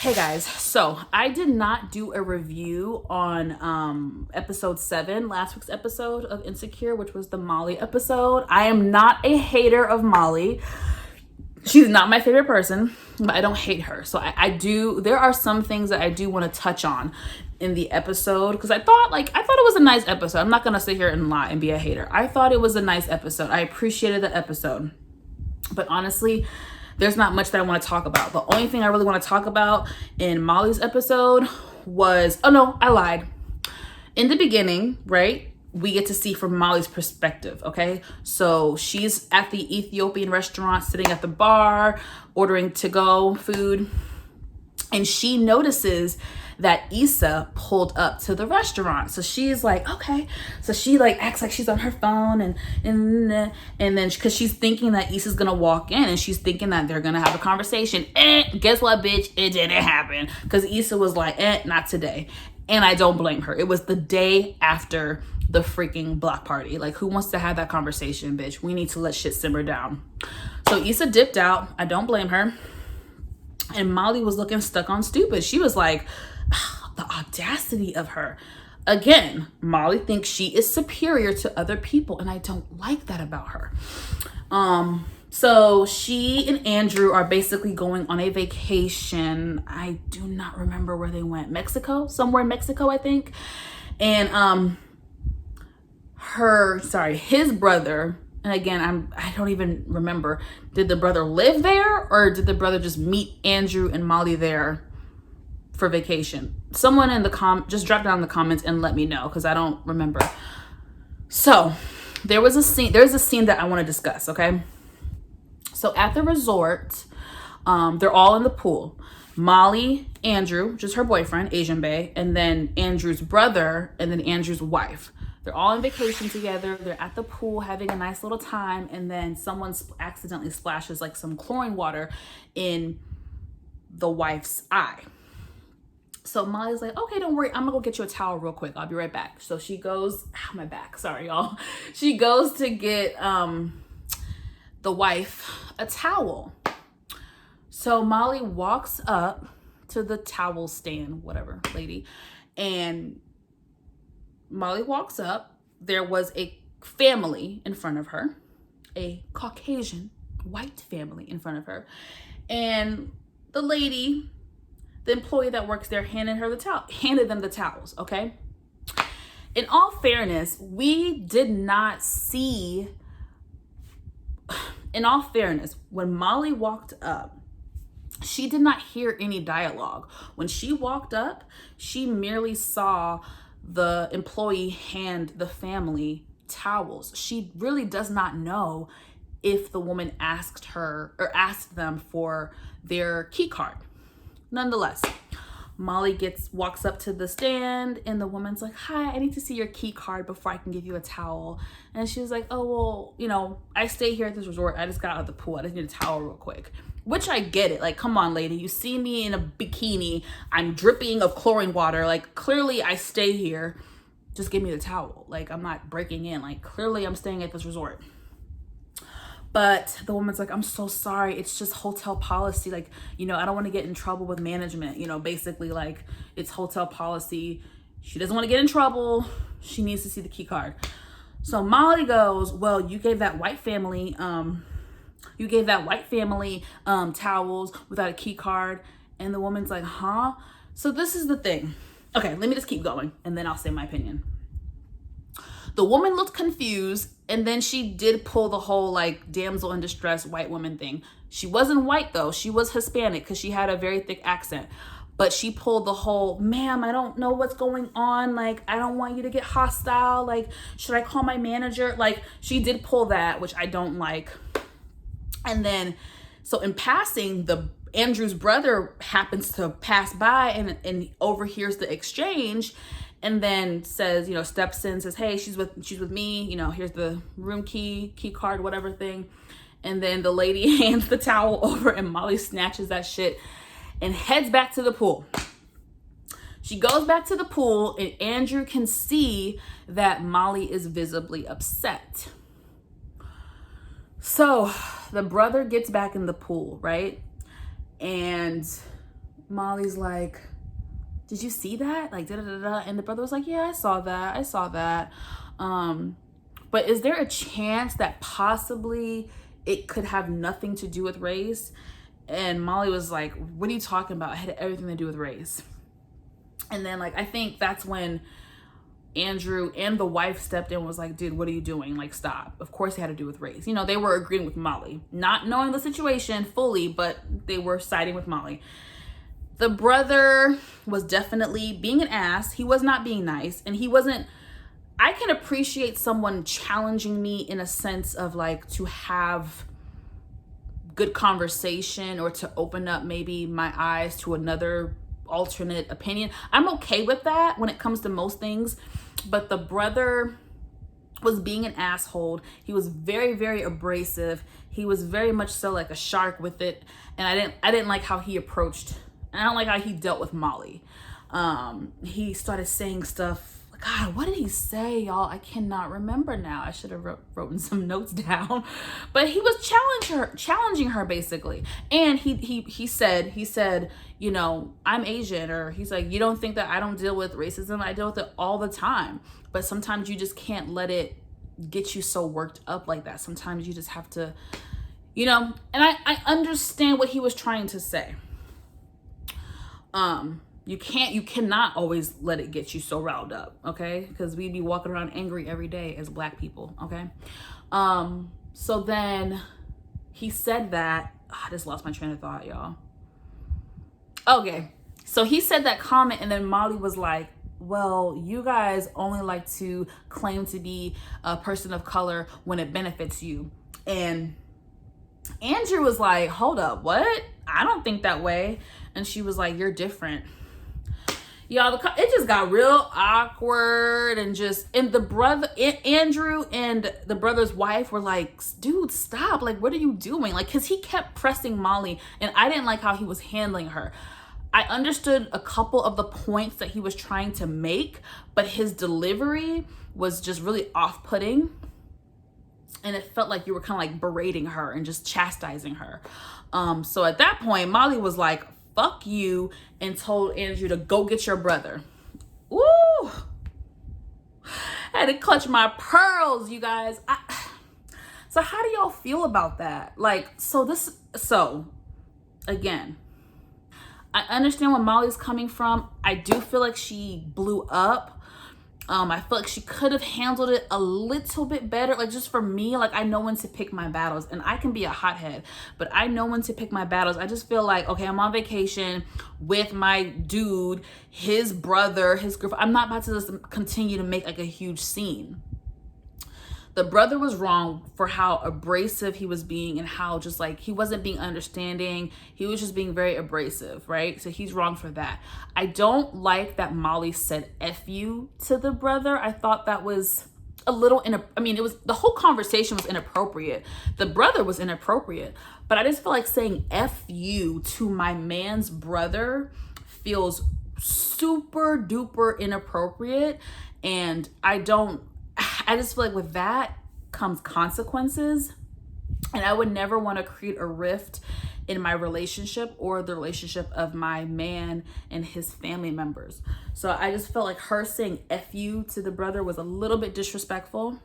Hey guys, so I did not do a review on episode 7, last week's episode of Insecure, which was the Molly episode. I am not a hater of Molly. She's not my favorite person, but I don't hate her. So I do, there are some things that I do want to touch on in the episode because I thought it was a nice episode. I'm not going to sit here and lie and be a hater. I thought it was a nice episode. I appreciated the episode. But honestly, there's not much that I want to talk about. The only thing I really want to talk about in Molly's episode was, oh no, I lied. In the beginning, right, we get to see from Molly's perspective, okay? So she's at the Ethiopian restaurant, sitting at the bar, ordering to-go food, and she notices that Issa pulled up to the restaurant. So she's like, okay. So she like acts like she's on her phone and then because she's thinking that Issa's gonna walk in and she's thinking that they're gonna have a conversation. Guess what, bitch? It didn't happen because Issa was like, not today. And I don't blame her. It was the day after the freaking block party. Like, who wants to have that conversation, bitch? We need to let shit simmer down. So Issa dipped out. I don't blame her. And Molly was looking stuck on stupid. She was like, the audacity of her. Again, Molly thinks she is superior to other people, and I don't like that about her. So she and Andrew are basically going on a vacation. I do not remember where they went. Mexico? Somewhere in Mexico, I think. And his brother, and again, I don't even remember. Did the brother live there, or did the brother just meet Andrew and Molly there for vacation? Someone in the just drop down in the comments and let me know, because I don't remember. So there's a scene that I want to discuss, okay? So at the resort, they're all in the pool. Molly, Andrew, which is her boyfriend, Asian Bae, and then Andrew's brother, and then Andrew's wife. They're all on vacation together. They're at the pool having a nice little time, and then someone accidentally splashes like some chlorine water in the wife's eye. So Molly's like, okay, don't worry. I'm gonna go get you a towel real quick. I'll be right back. So she goes, my back, sorry y'all. She goes to get the wife a towel. So Molly walks up to the towel stand, whatever, lady. And Molly walks up. There was a family in front of her, a Caucasian white family in front of her. And the lady, the employee that works there, handed them the towels, okay? In all fairness, when Molly walked up, she did not hear any dialogue. When she walked up, she merely saw the employee hand the family towels. She really does not know if the woman asked them for their key card. Nonetheless, Molly walks up to the stand, and the woman's like, hi, I need to see your key card before I can give you a towel. And she was like, oh, well, I stay here at this resort. I just got out of the pool. I just need a towel real quick. Which I get it. Like, come on, lady. You see me in a bikini. I'm dripping of chlorine water. Like, clearly I stay here. Just give me the towel. Like, I'm not breaking in. Like, clearly I'm staying at this resort. But the woman's like, I'm so sorry. It's just hotel policy. Like, I don't want to get in trouble with management. Basically, like, it's hotel policy. She doesn't want to get in trouble. She needs to see the key card. So Molly goes, well, you gave that white family towels without a key card. And the woman's like, huh? So this is the thing. Okay, let me just keep going, and then I'll say my opinion. The woman looked confused, and then she did pull the whole like damsel in distress white woman thing. She wasn't white though. She was Hispanic because she had a very thick accent. But she pulled the whole, ma'am, I don't know what's going on. Like, I don't want you to get hostile. Like, should I call my manager? Like, she did pull that, which I don't like. And then, so in passing, Andrew's brother happens to pass by and overhears the exchange, and then says, steps in, says, hey, she's with me, here's the room key card, whatever thing. And then the lady hands the towel over, and Molly snatches that shit and heads back to the pool. She goes back to the pool, and Andrew can see that Molly is visibly upset. So the brother gets back in the pool, right? And Molly's like, did you see that? Like, da da da da. And the brother was like, yeah, I saw that. I saw that. But is there a chance that possibly it could have nothing to do with race? And Molly was like, what are you talking about? It had everything to do with race. And then, like, I think that's when Andrew and the wife stepped in and was like, dude, what are you doing? Like, stop. Of course it had to do with race. You know, they were agreeing with Molly, not knowing the situation fully, but they were siding with Molly. The brother was definitely being an ass. He was not being nice. And he wasn't, I can appreciate someone challenging me in a sense of like to have good conversation or to open up maybe my eyes to another alternate opinion. I'm okay with that when it comes to most things, but the brother was being an asshole. He was very, very abrasive. He was very much so like a shark with it. And I didn't like how he approached, and I don't like how he dealt with Molly. He started saying stuff. God, what did he say, y'all? I cannot remember now. I should have written some notes down. But he was challenging her basically. And he said, you know, I'm Asian, or he's like, you don't think that I don't deal with racism? I deal with it all the time. But sometimes you just can't let it get you so worked up like that. Sometimes you just have to, you know, and I understand what he was trying to say. You cannot always let it get you so riled up, okay? Because we'd be walking around angry every day as Black people, okay? So then he said that, I just lost my train of thought, y'all. Okay, so he said that comment, and then Molly was like, well, you guys only like to claim to be a person of color when it benefits you. And Andrew was like, hold up, what? I don't think that way. And she was like, you're different. Y'all, it just got real awkward, and the brother, Andrew and the brother's wife were like, dude, stop. Like, what are you doing? Like, cause he kept pressing Molly, and I didn't like how he was handling her. I understood a couple of the points that he was trying to make, but his delivery was just really off-putting. And it felt like you were kind of like berating her and just chastising her. So at that point, Molly was like, fuck you, and told Andrew to go get your brother. Woo! I had to clutch my pearls, you guys. So how do y'all feel about that? Like, so again, I understand where Molly's coming from. I do feel like she blew up. I feel like she could have handled it a little bit better. Like, just for me, like, I know when to pick my battles, and I can be a hothead, but I know when to pick my battles. I just feel like, okay, I'm on vacation with my dude, his brother, his girlfriend. I'm not about to just continue to make like a huge scene. The brother was wrong for how abrasive he was being, and how just like he wasn't being understanding. He was just being very abrasive, right? So he's wrong for that. I don't like that Molly said F you to the brother. I thought that was a little, it was, the whole conversation was inappropriate. The brother was inappropriate, but I just feel like saying F you to my man's brother feels super duper inappropriate. And I just feel like with that comes consequences, and I would never want to create a rift in my relationship or the relationship of my man and his family members. So I just felt like her saying F you to the brother was a little bit disrespectful.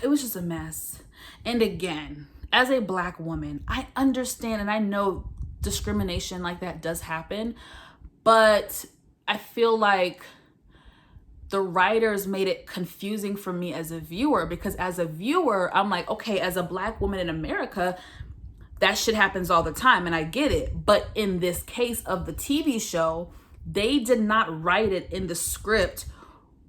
It was just a mess. And again, as a Black woman, I understand and I know discrimination like that does happen, but I feel like the writers made it confusing for me as a viewer, because as a viewer, I'm like, okay, as a Black woman in America, that shit happens all the time, and I get it. But in this case of the TV show, they did not write it in the script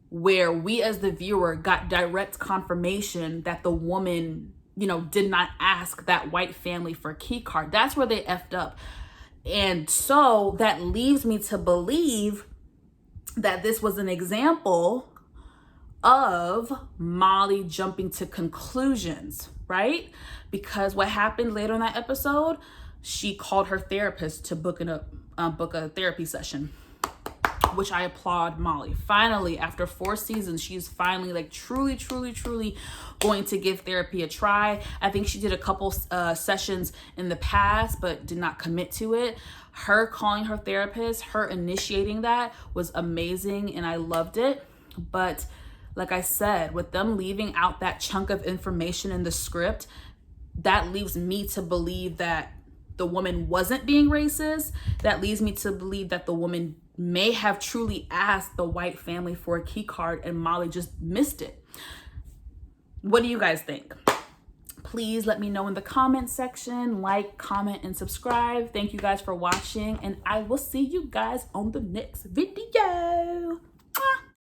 where we as the viewer got direct confirmation that the woman, did not ask that white family for a key card. That's where they effed up. And so that leaves me to believe that this was an example of Molly jumping to conclusions, right? Because what happened later in that episode, she called her therapist to book a therapy session. which I applaud Molly. Finally, after 4 seasons, she's finally like truly going to give therapy a try. I think she did a couple sessions in the past, but did not commit to it. Her calling her therapist, her initiating that was amazing, and I loved it. But like I said, with them leaving out that chunk of information in the script, that leaves me to believe that the woman wasn't being racist. That leads me to believe that the woman may have truly asked the white family for a key card and Molly just missed it. What do you guys think? Please let me know in the comment section. Like, comment, and subscribe. Thank you guys for watching, and I will see you guys on the next video.